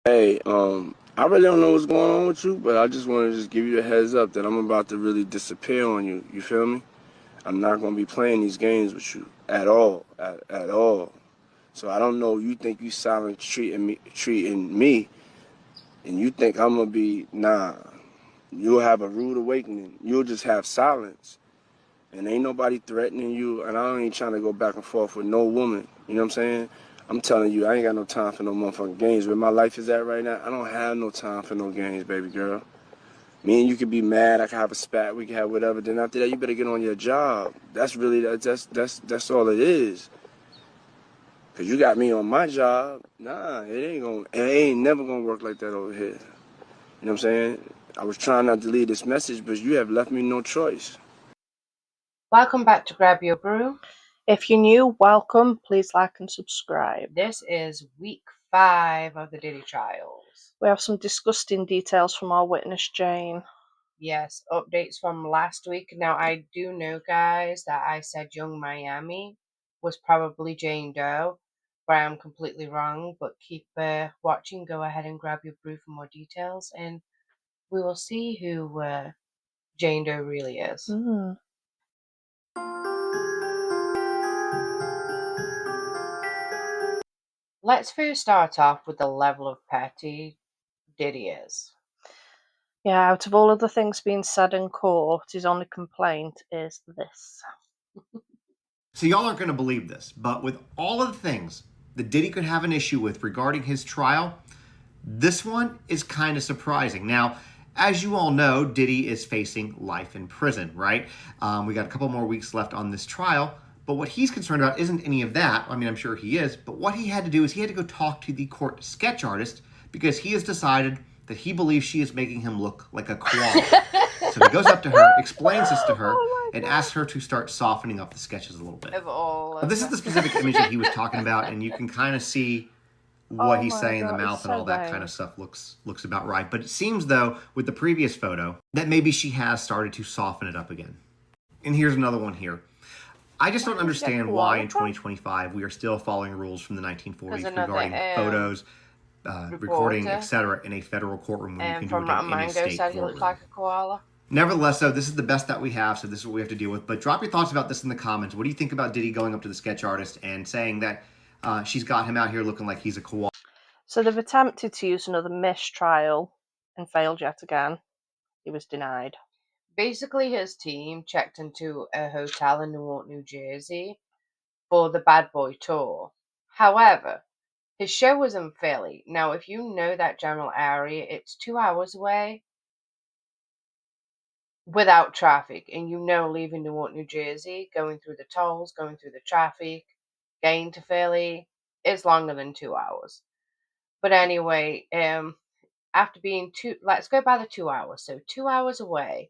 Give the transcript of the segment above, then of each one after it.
Hey, I really don't know what's going on with you, but I just want to just give you a heads up that I'm about to really disappear on you. You feel me? I'm not going to be playing these games with you at all, at all. So I don't know. You think you silent treating me, and you think I'm gonna be nah. You'll have a rude awakening. You'll just have silence, and ain't nobody threatening you. And I ain't trying to go back and forth with no woman. You know what I'm saying? I'm telling you, I ain't got no time for no motherfucking games. Where my life is at right now, I don't have no time for no games, baby girl. Me and you could be mad. I could have a spat. We could have whatever. Then after that, you better get on your job. That's really that's all it is. Cause you got me on my job. Nah, it ain't never gonna work like that over here. You know what I'm saying? I was trying not to leave this message, but you have left me no choice. Welcome back to Grab Your Brew. If you're new, welcome. Please like and subscribe. This is week 5 of the Diddy trials. We have some disgusting details from our witness, Jane. Yes, updates from last week. Now, I do know, guys, that I said Young Miami was probably Jane Doe, but I am completely wrong. But keep watching. Go ahead and grab your brew for more details, and we will see who Jane Doe really is. Let's first start off with the level of petty Diddy is. Yeah, out of all of the things being said in court, his only complaint is this. So y'all aren't going to believe this, but with all of the things that Diddy could have an issue with regarding his trial, this one is kind of surprising. Now, as you all know, Diddy is facing life in prison, right? We got a couple more weeks left on this trial, but what he's concerned about isn't any of that. I mean, I'm sure he is, but what he had to do is he had to go talk to the court sketch artist because he has decided that he believes she is making him look like a koala. So he goes up to her, explains this to her, and asks her to start softening up the sketches a little bit. This is the specific image that he was talking about, and you can kind of see what he's saying in the mouth and all that kind of stuff looks about right. But it seems, though, with the previous photo, that maybe she has started to soften it up again. And here's another one here. I just don't understand why in 2025 we are still following rules from the 1940s regarding photos, recording, etc. in a federal courtroom when you can do it in a state said he looked like a koala. Nevertheless, though, this is the best that we have, so this is what we have to deal with. But drop your thoughts about this in the comments. What do you think about Diddy going up to the sketch artist and saying that she's got him out here looking like he's a koala? So they've attempted to use another mistrial and failed yet again. He was denied. Basically, his team checked into a hotel in Newark, New Jersey for the Bad Boy tour. However, his show was in Philly. Now, if you know that general area, it's 2 hours away without traffic. And you know, leaving Newark, New Jersey, going through the tolls, going through the traffic, getting to Philly, is longer than 2 hours. But anyway, after being let's go by the 2 hours. So 2 hours away.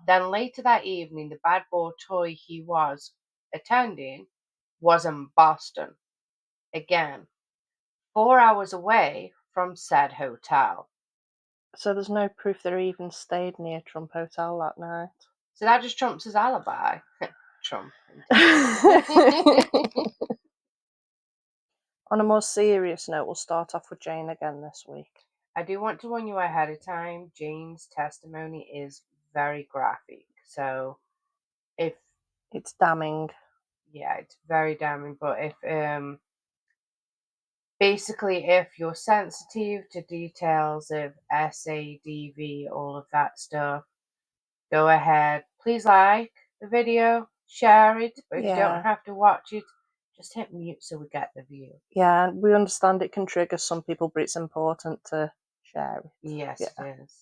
Then later that evening, the Bad Boy tour he was attending was in Boston. Again, 4 hours away from said hotel. So there's no proof that he even stayed near Trump Hotel that night. So that just trumps his alibi. Trump. On a more serious note, we'll start off with Jane again this week. I do want to warn you ahead of time, Jane's testimony is very graphic. So if it's damning. Yeah, it's very damning. But if basically if you're sensitive to details of SADV, all of that stuff, go ahead. Please like the video, share it, but if you don't have to watch it, just hit mute so we get the view. Yeah, we understand it can trigger some people, but it's important to share it. Yes, it is.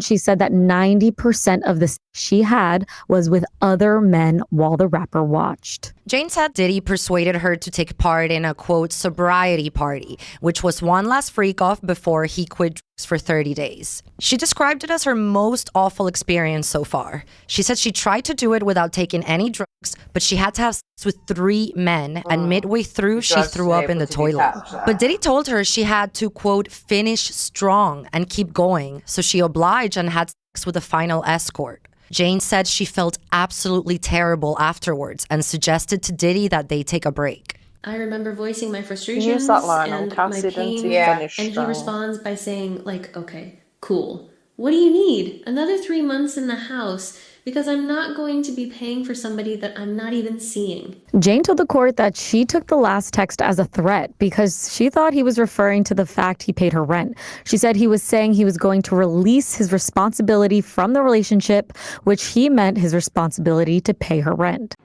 She said that 90% of the sex she had was with other men while the rapper watched. Jane said Diddy persuaded her to take part in a, quote, sobriety party, which was one last freak-off before he quit drugs for 30 days. She described it as her most awful experience so far. She said she tried to do it without taking any drugs, but she had to have sex with 3 men, and midway through, she threw up in the toilet. But Diddy told her she had to, quote, finish strong and keep going, so she obliged and had sex with a final escort. Jane said she felt absolutely terrible afterwards and suggested to Diddy that they take a break. I remember voicing my He frustrations used that line on and my Cassie, didn't he? pain, Yeah. Finish and he strong. responds by saying, like, okay, cool. What do you need? Another 3 months in the house, because I'm not going to be paying for somebody that I'm not even seeing. Jane told the court that she took the last text as a threat because she thought he was referring to the fact he paid her rent. She said he was saying he was going to release his responsibility from the relationship, which he meant his responsibility to pay her rent.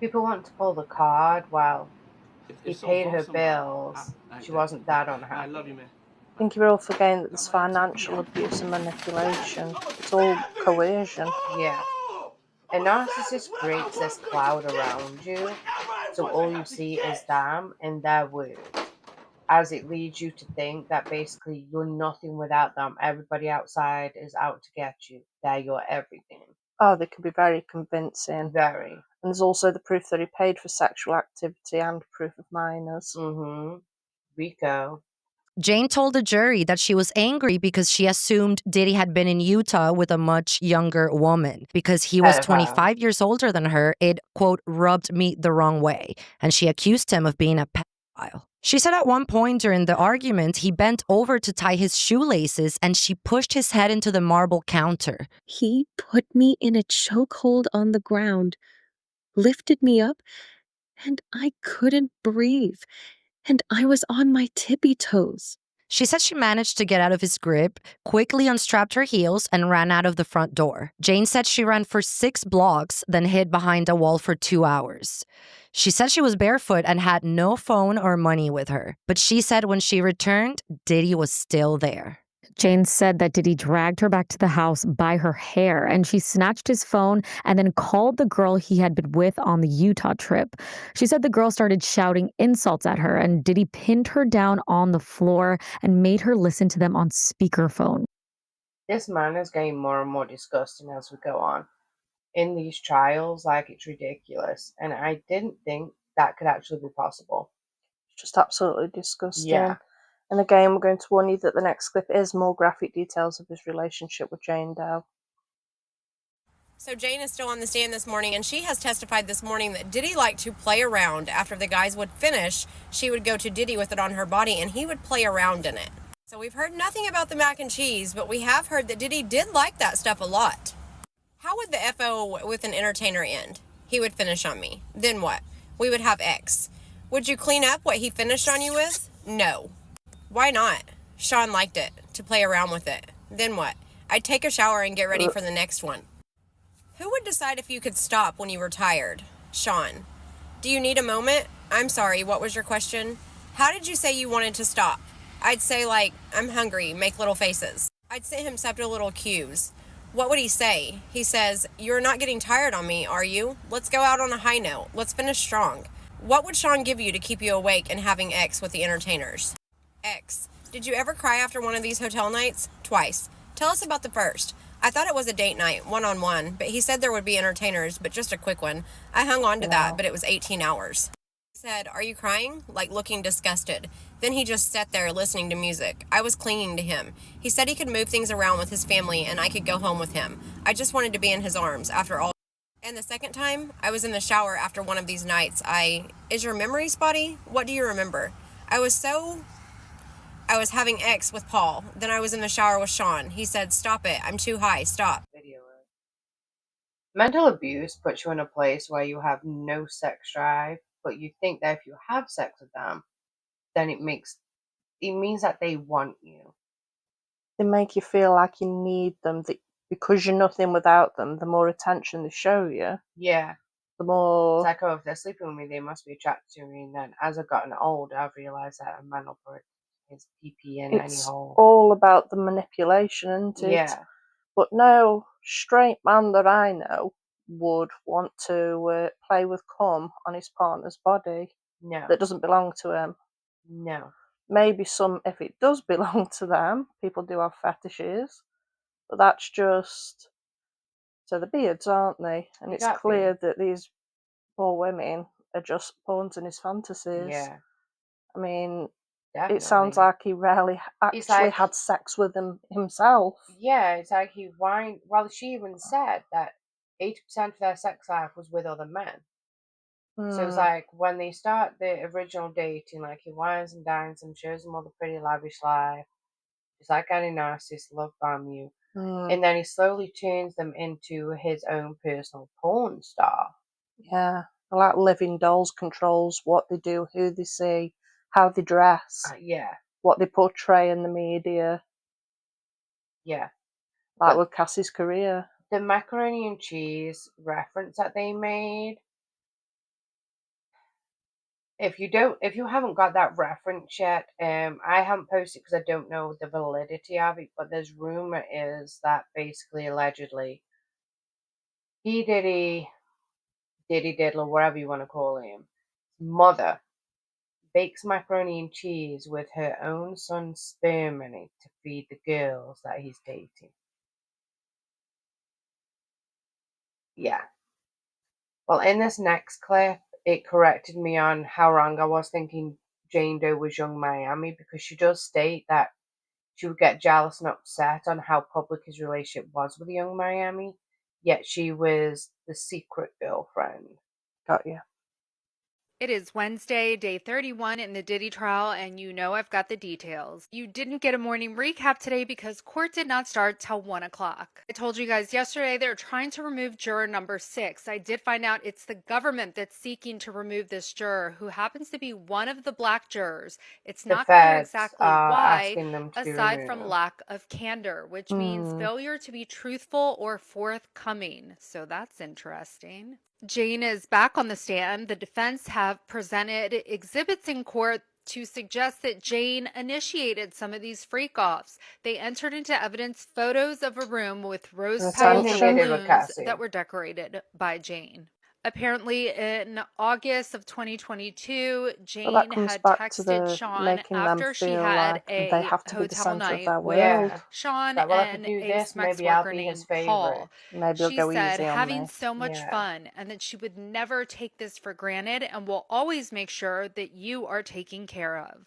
People want to pull the card while he It's so paid her wholesome. bills. She wasn't that unhappy. I love you, man. I think you're all forgetting that there's financial abuse and manipulation. It's all coercion. Yeah. A narcissist creates this cloud around you, so all you see is them and their words, as it leads you to think that basically you're nothing without them. Everybody outside is out to get you. They're your everything. Oh, they can be very convincing. Very. And there's also the proof that he paid for sexual activity and proof of minors. Mm-hmm. Rico. Jane told the jury that she was angry because she assumed Diddy had been in Utah with a much younger woman. Because he was Pedophile. 25 years older than her, it, quote, rubbed me the wrong way. And she accused him of being a pedophile. She said at one point during the argument, he bent over to tie his shoelaces and she pushed his head into the marble counter. He put me in a chokehold on the ground, lifted me up, and I couldn't breathe. And I was on my tippy toes. She said she managed to get out of his grip, quickly unstrapped her heels, and ran out of the front door. Jane said she ran for 6 blocks, then hid behind a wall for 2 hours. She said she was barefoot and had no phone or money with her. But she said when she returned, Diddy was still there. Jane said that Diddy dragged her back to the house by her hair, and she snatched his phone and then called the girl he had been with on the Utah trip. She said the girl started shouting insults at her, and Diddy pinned her down on the floor and made her listen to them on speakerphone. This man is getting more and more disgusting as we go on. In these trials, like, it's ridiculous. And I didn't think that could actually be possible. It's just absolutely disgusting. Yeah. And again, we're going to warn you that the next clip is more graphic details of his relationship with Jane Doe. So Jane is still on the stand this morning, and she has testified this morning that Diddy liked to play around. After the guys would finish, she would go to Diddy with it on her body, and he would play around in it. So we've heard nothing about the mac and cheese, but we have heard that Diddy did like that stuff a lot. How would the FO with an entertainer end? He would finish on me. Then what? We would have X. Would you clean up what he finished on you with? No. Why not? Sean liked it, to play around with it. Then what? I'd take a shower and get ready for the next one. Who would decide if you could stop when you were tired? Sean. Do you need a moment? I'm sorry, what was your question? How did you say you wanted to stop? I'd say, like, I'm hungry, make little faces. I'd send him several little cues. What would he say? He says, you're not getting tired on me, are you? Let's go out on a high note. Let's finish strong. What would Sean give you to keep you awake and having X with the entertainers? X. Did you ever cry after one of these hotel nights? Twice. Tell us about the first. I thought it was a date night, one-on-one, but he said there would be entertainers, but just a quick one. I hung on to that, but it was 18 hours. He said, are you crying? Like looking disgusted. Then he just sat there listening to music. I was clinging to him. He said he could move things around with his family and I could go home with him. I just wanted to be in his arms after all. And the second time, I was in the shower after one of these nights. Is your memory spotty? What do you remember? I was having X with Paul. Then I was in the shower with Sean. He said, stop it. I'm too high. Stop. Video it. Mental abuse puts you in a place where you have no sex drive, but you think that if you have sex with them, then it means that they want you. They make you feel like you need them, that because you're nothing without them, the more attention they show you, Yeah. the more... It's like, oh, if they're sleeping with me, they must be attracted to me. And then as I've gotten older, I've realised that a man will put his pee in any It's hole. all about the manipulation, isn't it? Yeah. But no straight man that I know would want to play with cum on his partner's body No. that doesn't belong to him. No. Maybe some, if it does belong to them, people do have fetishes, but that's just... So the beards, aren't they? And it's clear that these poor women are just pawns in his fantasies. Yeah. I mean, Definitely. it sounds like he rarely actually had sex with them himself. Yeah, it's like he whined. Well, she even said that 80% of their sex life was with other men. So it's like when they start the original dating, like he wines and dines them, shows them all the pretty lavish life. It's like any narcissist, love bomb you. And then he slowly turns them into his own personal porn star. Yeah, like living dolls, controls what they do, who they see, how they dress, Yeah, what they portray in the media, yeah. like But with Cassie's career. the macaroni and cheese reference that they made, if you haven't got that reference yet, I haven't posted because I don't know the validity of it, but there's rumor is that basically allegedly Diddy Diddler, whatever you want to call him, mother bakes macaroni and cheese with her own son's sperm in it to feed the girls that he's dating. Yeah. Well, in this next clip, it corrected me on how wrong I was thinking Jane Doe was young Miami, because she does state that she would get jealous and upset on how public his relationship was with young Miami, yet she was the secret girlfriend. Got you. It is Wednesday, day 31 in the Diddy trial, and you know I've got the details. You didn't get a morning recap today because court did not start till 1 o'clock. I told you guys yesterday they're trying to remove juror number 6. I did find out it's the government that's seeking to remove this juror, who happens to be one of the black jurors. It's not clear feds exactly are why, asking them to be aside from removed. lack of candor, which means failure to be truthful or forthcoming. So that's interesting. Jane is back on the stand. The defense have presented exhibits in court to suggest that Jane initiated some of these freak-offs. They entered into evidence photos of a room with rose petals and Attention. balloons that were decorated by Jane. Apparently, in August of 2022, But that Jane comes had back to texted the Sean making them after she feel had like they a have to be the hotel centre of night their with world. Sean Like, well, if I and do a this, Smex maybe I'll worker be his named favorite. Paul. Maybe he'll She go said, easy on having me. so much fun, and that she would never take this for granted and will always make sure that you are taken care of.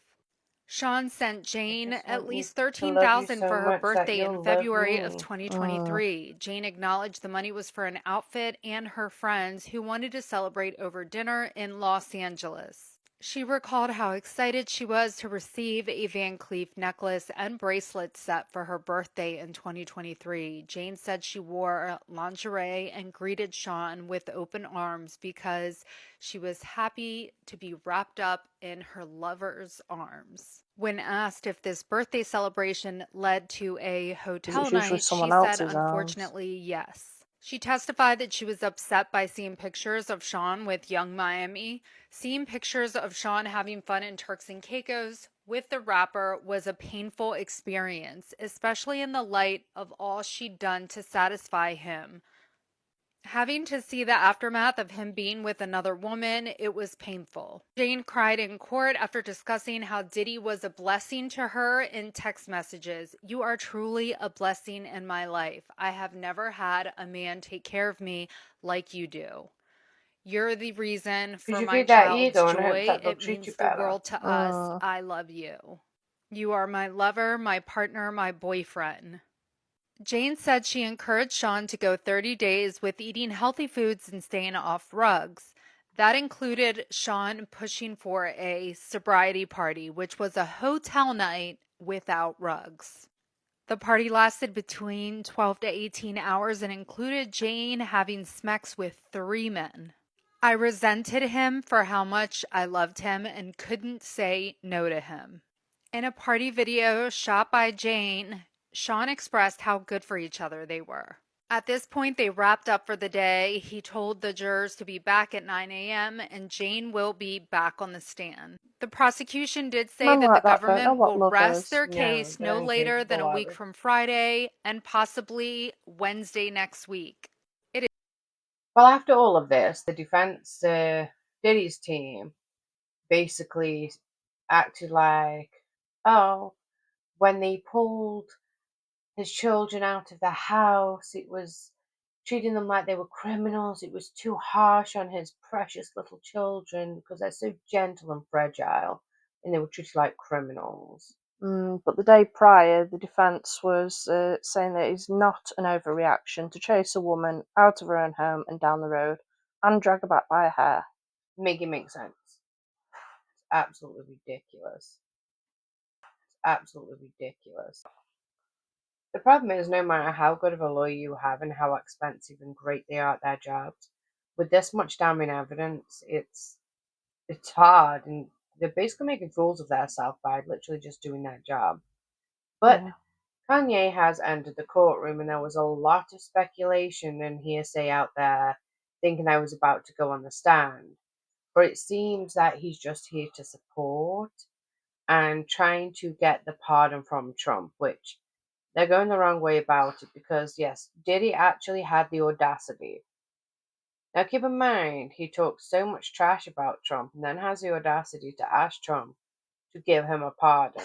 Sean sent Jane at least $13,000 so for her much that birthday in you'll love February of me. 2023. Jane acknowledged the money was for an outfit and her friends who wanted to celebrate over dinner in Los Angeles. She recalled how excited she was to receive a Van Cleef necklace and bracelet set for her birthday in 2023. Jane said she wore lingerie and greeted Sean with open arms because she was happy to be wrapped up in her lover's arms. When asked if this birthday celebration led to a hotel It's usually night, she someone said, else's arms. unfortunately, yes. She testified that she was upset by seeing pictures of Sean with young Miami. Seeing pictures of Sean having fun in Turks and Caicos with the rapper was a painful experience, especially in the light of all she'd done to satisfy him. Having to see the aftermath of him being with another woman, it was painful. Jane cried in court after discussing how Diddy was a blessing to her in text messages. "You are truly a blessing in my life. I have never had a man take care of me like you do. You're the reason for my child's joy. It means the world to us. I love you. You are my lover, my partner, my boyfriend." Jane said she encouraged Sean to go 30 days with eating healthy foods and staying off drugs. That included Sean pushing for a sobriety party, which was a hotel night without rugs. The party lasted between 12 to 18 hours and included Jane having sex with 3 men. "I resented him for how much I loved him and couldn't say no to him." In a party video shot by Jane, Sean expressed how good for each other they were. At this point, they wrapped up for the day. He told the jurors to be back at 9 a.m. and Jane will be back on the stand. The prosecution did say Men that the like that don't know government what will love rest is. their No, case they're no later than a incapable of week it. from Friday and possibly Wednesday next week. Well, after all of this, the defense, Diddy's team, basically acted like, oh, when they pulled his children out of the house, it was treating them like they were criminals. It was too harsh on his precious little children because they're so gentle and fragile, and they were treated like criminals. But the day prior, the defence was saying that it's not an overreaction to chase a woman out of her own home and down the road and drag her back by her hair. make it make sense. It's absolutely ridiculous. It's absolutely ridiculous. The problem is, no matter how good of a lawyer you have and how expensive and great they are at their jobs, with this much damning evidence, it's hard, and they're basically making fools of themselves by literally just doing their job. But Yeah. Kanye has entered the courtroom, and there was a lot of speculation and hearsay out there thinking I was about to go on the stand. But it seems that he's just here to support and trying to get the pardon from Trump, which they're going the wrong way about it because, yes, Diddy actually had the audacity. Now, keep in mind, he talks so much trash about Trump and then has the audacity to ask Trump to give him a pardon.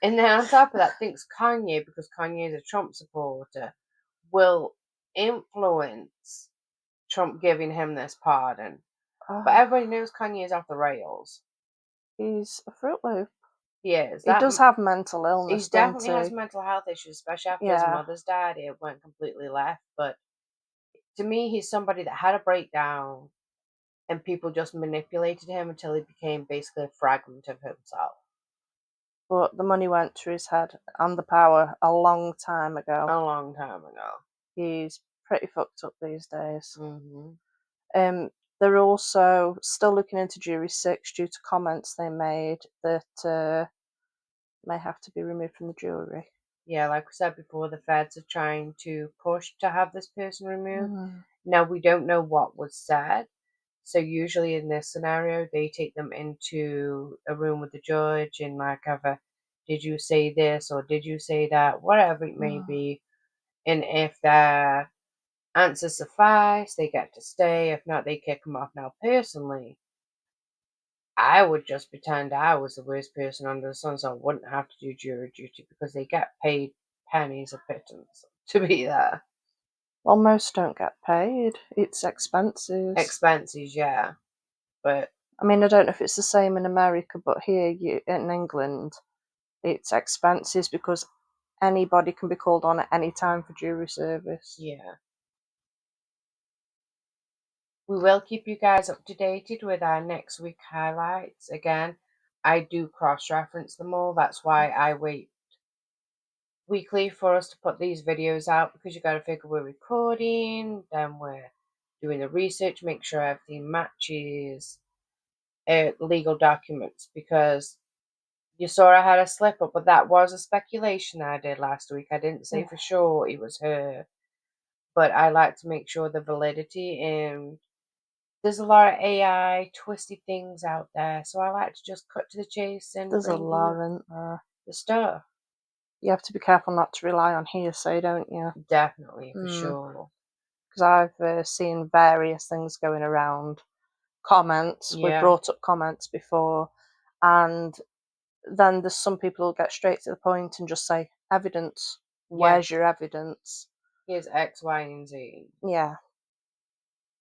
And then on top of that, thinks Kanye, because Kanye is a Trump supporter, will influence Trump giving him this pardon. But everybody knows Kanye is off the rails. He's a Fruit Loop. He is. He does have mental illness, He definitely has mental health issues, especially after his mother's died. It went completely left. But to me, he's somebody that had a breakdown and people just manipulated him until he became basically a fragment of himself. But the money went to his head and the power a long time ago. A long time ago. He's pretty fucked up these days. Mm-hmm. They're also still looking into Jury 6 due to comments they made that may have to be removed from the jury. Yeah, like we said before, the feds are trying to push to have this person removed. Now, we don't know what was said. So usually in this scenario, they take them into a room with the judge and like have a, did you say this or did you say that, whatever it may be. And if their answers suffice, they get to stay. If not, they kick them off. Now, personally, I would just pretend I was the worst person under the sun, so I wouldn't have to do jury duty because they get paid pennies a pittance to be there. Well, most don't get paid. It's expenses. Expenses, yeah. But I mean, I don't know if it's the same in America, but here in England, it's expenses because anybody can be called on at any time for jury service. Yeah. We will keep you guys up to date with our next week highlights. Again, I do cross-reference them all. That's why I wait weekly for us to put these videos out, because you got to figure we're recording, then we're doing the research, make sure everything matches legal documents, because you saw I had a slip up, but that was a speculation I did last week. I didn't say for sure it was her, but I like to make sure the validity, and there's a lot of AI twisty things out there, so I like to just cut to the chase and There's a bring lot, you isn't there? the stuff. You have to be careful not to rely on hearsay, don't you? Definitely, for sure. Because I've seen various things going around. Comments. Yeah. We've brought up comments before, and then there's some people who get straight to the point and just say, evidence. Where's your evidence? Here's X, Y, and Z. Yeah.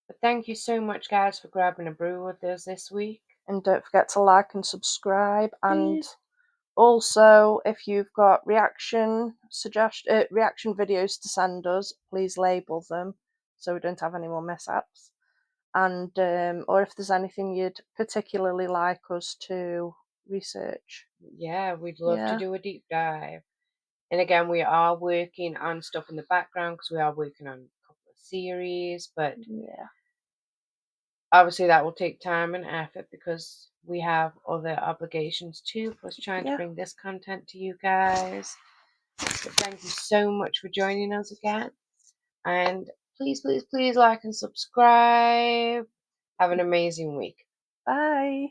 But thank you so much, guys, for grabbing a brew with us this week. And don't forget to like and subscribe. And also, if you've got reaction videos to send us, please label them so we don't have any more mishaps. And or if there's anything you'd particularly like us to research. Yeah, we'd love to do a deep dive. And again, we are working on stuff in the background because we are working on a couple of series, but obviously that will take time and effort because we have other obligations too, plus trying to bring this content to you guys. But thank you so much for joining us again. And please, please, please like and subscribe. Have an amazing week. Bye.